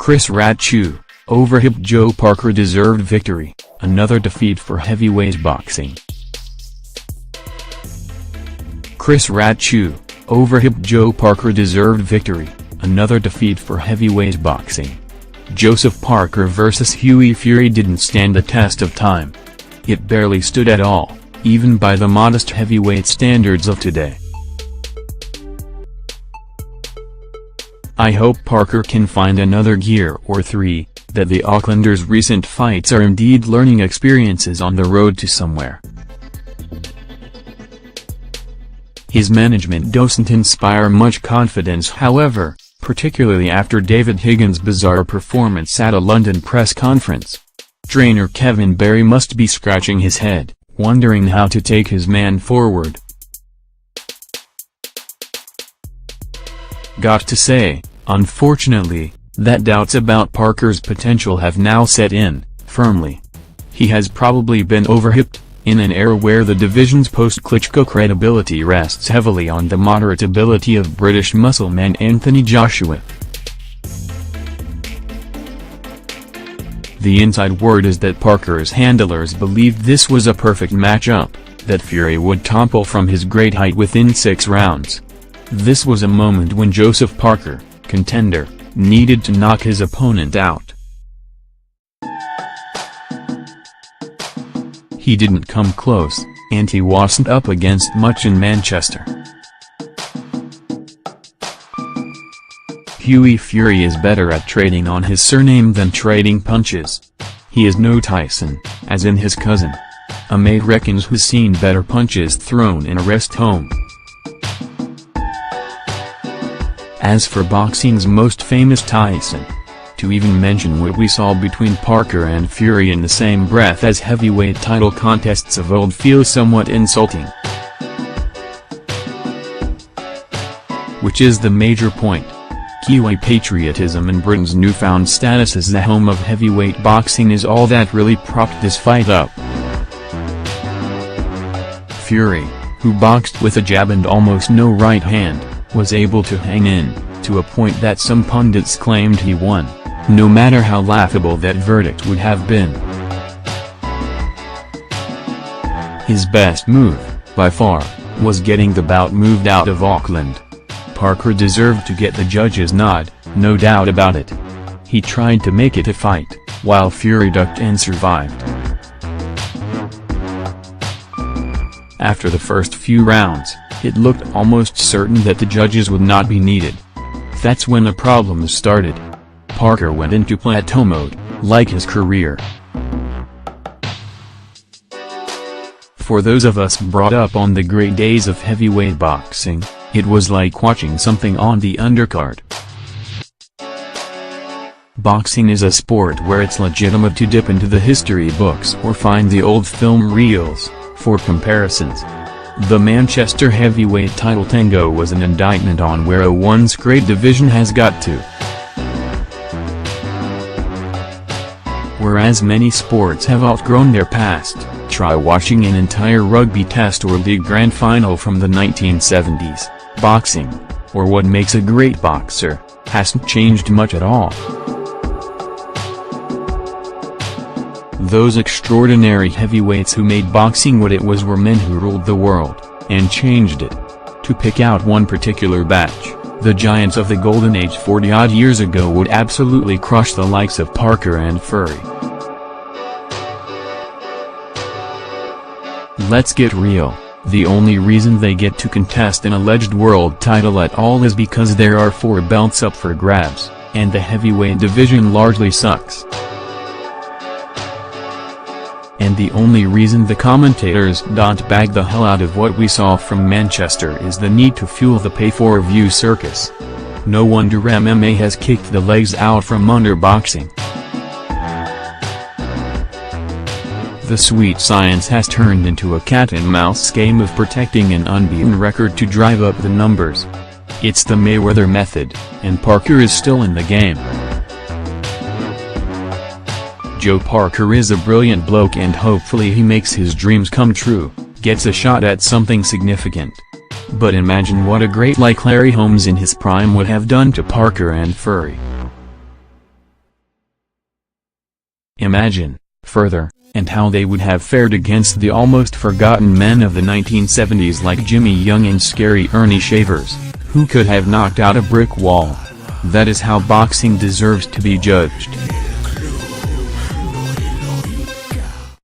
Rattue, Overhyped Joe Parker deserved victory, another defeat for heavyweight boxing. Rattue, Overhyped Joe Parker deserved victory, another defeat for heavyweight boxing. Joseph Parker vs. Hughie Fury didn't stand the test of time. It barely stood at all, even by the modest heavyweight standards of today. I hope Parker can find another gear or three, that the Aucklander's recent fights are indeed learning experiences on the road to somewhere. His management doesn't inspire much confidence, however, particularly after David Higgins' bizarre performance at a London press conference. Trainer Kevin Barry must be scratching his head, wondering how to take his man forward. Got to say, unfortunately, that doubts about Parker's potential have now set in, firmly. He has probably been overhyped, in an era where the division's post-Klitschko credibility rests heavily on the moderate ability of British muscle man Anthony Joshua. The inside word is that Parker's handlers believed this was a perfect matchup, that Fury would topple from his great height within 6 rounds. This was a moment when Joseph Parker, contender, needed to knock his opponent out. He didn't come close, and he wasn't up against much in Manchester. Hughie Fury is better at trading on his surname than trading punches. He is no Tyson, as in his cousin. A mate reckons who's seen better punches thrown in a rest home. As for boxing's most famous Tyson, to even mention what we saw between Parker and Fury in the same breath as heavyweight title contests of old feels somewhat insulting. Which is the major point. Kiwi patriotism and Britain's newfound status as the home of heavyweight boxing is all that really propped this fight up. Fury, who boxed with a jab and almost no right hand, was able to hang in, to a point that some pundits claimed he won, no matter how laughable that verdict would have been. His best move, by far, was getting the bout moved out of Auckland. Parker deserved to get the judge's nod, no doubt about it. He tried to make it a fight, while Fury ducked and survived. After the first few rounds, it looked almost certain that the judges would not be needed. That's when the problems started. Parker went into plateau mode, like his career. For those of us brought up on the great days of heavyweight boxing, it was like watching something on the undercard. Boxing is a sport where it's legitimate to dip into the history books or find the old film reels, for comparisons. The Manchester heavyweight title tango was an indictment on where a once great division has got to. Whereas many sports have outgrown their past, try watching an entire rugby test or league grand final from the 1970s, boxing, or what makes a great boxer, hasn't changed much at all. Those extraordinary heavyweights who made boxing what it was were men who ruled the world, and changed it. To pick out one particular batch, the giants of the Golden Age 40-odd years ago would absolutely crush the likes of Parker and Fury. Let's get real, the only reason they get to contest an alleged world title at all is because there are 4 belts up for grabs, and the heavyweight division largely sucks. And the only reason the commentators don't bag the hell out of what we saw from Manchester is the need to fuel the pay-for-view circus. No wonder MMA has kicked the legs out from under boxing. The sweet science has turned into a cat-and-mouse game of protecting an unbeaten record to drive up the numbers. It's the Mayweather method, and Parker is still in the game. Joe Parker is a brilliant bloke and hopefully he makes his dreams come true, gets a shot at something significant. But imagine what a great like Larry Holmes in his prime would have done to Parker and Fury. Imagine, further, and how they would have fared against the almost forgotten men of the 1970s like Jimmy Young and Scary Ernie Shavers, who could have knocked out a brick wall. That is how boxing deserves to be judged.